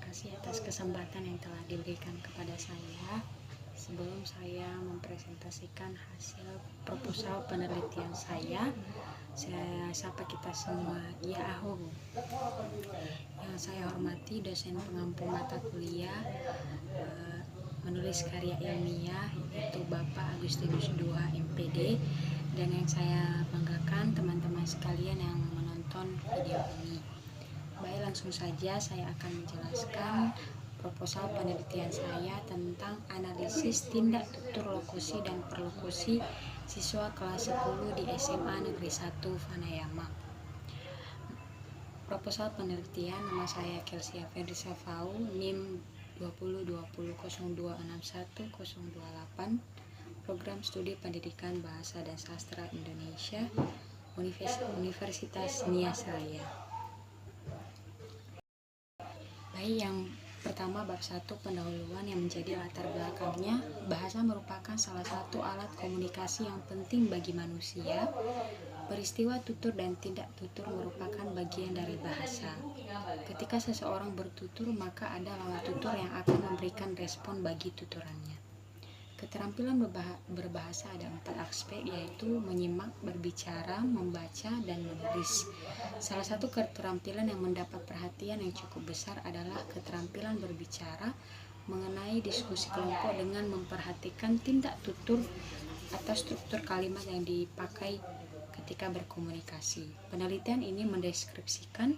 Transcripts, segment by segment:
kasih atas kesempatan yang telah diberikan kepada saya. Sebelum saya mempresentasikan hasil proposal penelitian saya sapa kita semua. Ya aho. Yang saya hormati dosen pengampu mata kuliah menulis karya ilmiah, yaitu Bapak Agustinus II MPD, dan yang saya banggakan teman-teman sekalian yang menonton video ini. Baik, langsung saja saya akan menjelaskan proposal penelitian saya tentang analisis tindak tutur lokusi dan perlokusi siswa kelas 10 di SMA Negeri 1 Vanayama. Proposal penelitian, nama saya Kelsia Fedrisa Fau, NIM 2020026108, Program Studi Pendidikan Bahasa dan Sastra Indonesia, Universitas Nias Raya. Baik, yang pertama bab 1 pendahuluan yang menjadi latar belakangnya. Bahasa merupakan salah satu alat komunikasi yang penting bagi manusia. Peristiwa tutur dan tindak tutur merupakan bagian dari bahasa. Ketika seseorang bertutur, maka ada lawan tutur yang akan memberikan respon bagi tuturannya. Keterampilan berbahasa ada 4 aspek, yaitu menyimak, berbicara, membaca, dan menulis. Salah satu keterampilan yang mendapat perhatian yang cukup besar adalah keterampilan berbicara mengenai diskusi kelompok dengan memperhatikan tindak tutur atau struktur kalimat yang dipakai ketika berkomunikasi. Penelitian ini mendeskripsikan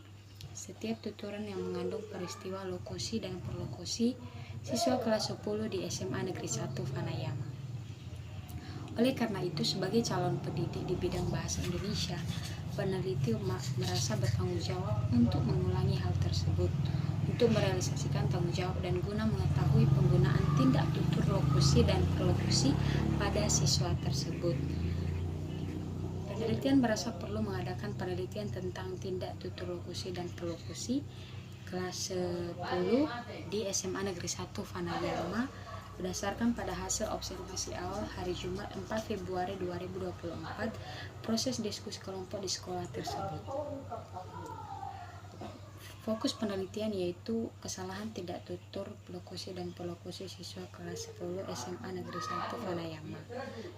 setiap tuturan yang mengandung peristiwa lokusi dan perlokusi siswa kelas 10 di SMA Negeri 1 Vanayama. Oleh karena itu, sebagai calon pendidik di bidang bahasa Indonesia, peneliti merasa bertanggung jawab untuk mengulangi hal tersebut, untuk merealisasikan tanggung jawab dan guna mengetahui penggunaan tindak tutur lokusi dan perlokusi pada siswa tersebut. Penelitian merasa perlu mengadakan penelitian tentang tindak tutur lokusi dan perlokusi kelas 10 di SMA Negeri 1 Vanayama berdasarkan pada hasil observasi awal hari Jumat 4 Februari 2024, proses diskusi kelompok di sekolah tersebut. Fokus penelitian yaitu kesalahan tindak tutur lokusi dan perlokusi siswa kelas 10 SMA Negeri 1 Vanayama,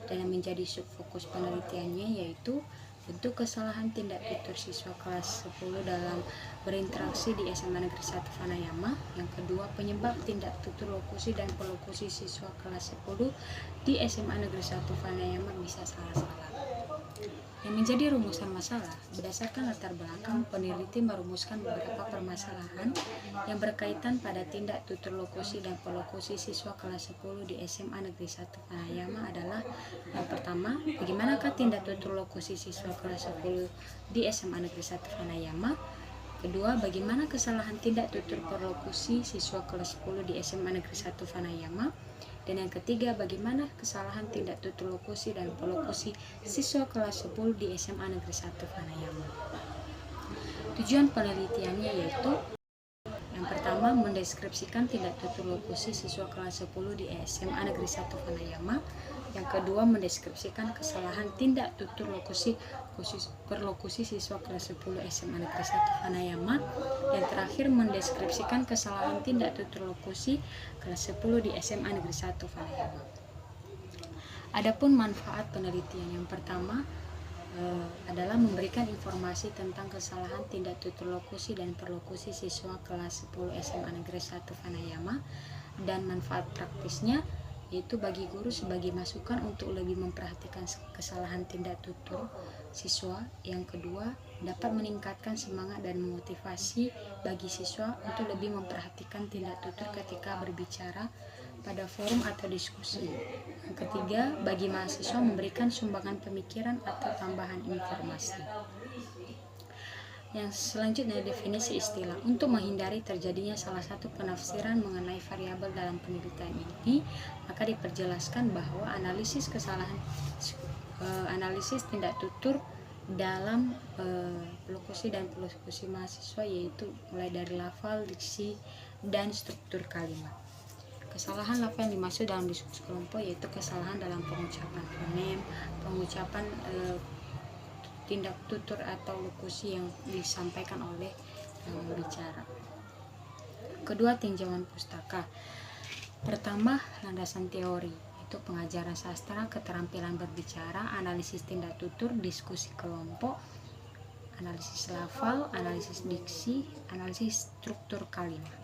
dan yang menjadi subfokus penelitiannya yaitu bentuk kesalahan tindak tutur siswa kelas 10 dalam berinteraksi di SMA Negeri 1 Vanayama. Yang kedua, penyebab tindak tutur lokusi dan perlokusi siswa kelas 10 di SMA Negeri 1 Vanayama bisa salah-salah. Yang menjadi rumusan masalah, berdasarkan latar belakang, peneliti merumuskan beberapa permasalahan yang berkaitan pada tindak tutur lokusi dan perlokusi siswa kelas 10 di SMA Negeri 1 Vanayama adalah: yang pertama, bagaimanakah tindak tutur lokusi siswa kelas 10 di SMA Negeri 1 Vanayama? Kedua, bagaimana kesalahan tindak tutur perlokusi siswa kelas 10 di SMA Negeri 1 Vanayama? Dan yang ketiga, bagaimana kesalahan tindak tutur lokusi dan perlokusi siswa kelas 10 di SMA Negeri 1 Vanayama. Tujuan penelitiannya yaitu: yang pertama, mendeskripsikan tindak tutur lokusi siswa kelas 10 di SMA Negeri 1 Vanayama. Yang kedua, mendeskripsikan kesalahan tindak tutur lokusi perlokusi siswa kelas 10 SMA Negeri 1 Vanayama. Dan terakhir, mendeskripsikan kesalahan tindak tutur lokusi kelas 10 di SMA Negeri 1 Vanayama. Adapun manfaat penelitian yang pertama adalah memberikan informasi tentang kesalahan tindak tutur lokusi dan perlokusi siswa kelas 10 SMA Negeri 1 Vanayama, dan manfaat praktisnya yaitu bagi guru sebagai masukan untuk lebih memperhatikan kesalahan tindak tutur siswa. Yang kedua, dapat meningkatkan semangat dan motivasi bagi siswa untuk lebih memperhatikan tindak tutur ketika berbicara pada forum atau diskusi. Yang ketiga, bagi mahasiswa memberikan sumbangan pemikiran atau tambahan informasi. Yang selanjutnya, definisi istilah. Untuk menghindari terjadinya salah satu penafsiran mengenai variabel dalam penelitian ini, maka diperjelaskan bahwa analisis tindak tutur dalam lokusi dan perlokusi mahasiswa yaitu mulai dari lafal, diksi, dan struktur kalimat. Kesalahan lafal yang dimaksud dalam diskusi kelompok yaitu kesalahan dalam pengucapan fonem, pengucapan tindak tutur atau lokusi yang disampaikan oleh yang bicara. Kedua, tinjauan pustaka. Pertama, landasan teori, itu pengajaran sastra, keterampilan berbicara, analisis tindak tutur, diskusi kelompok, analisis lafal, analisis diksi, analisis struktur kalimat.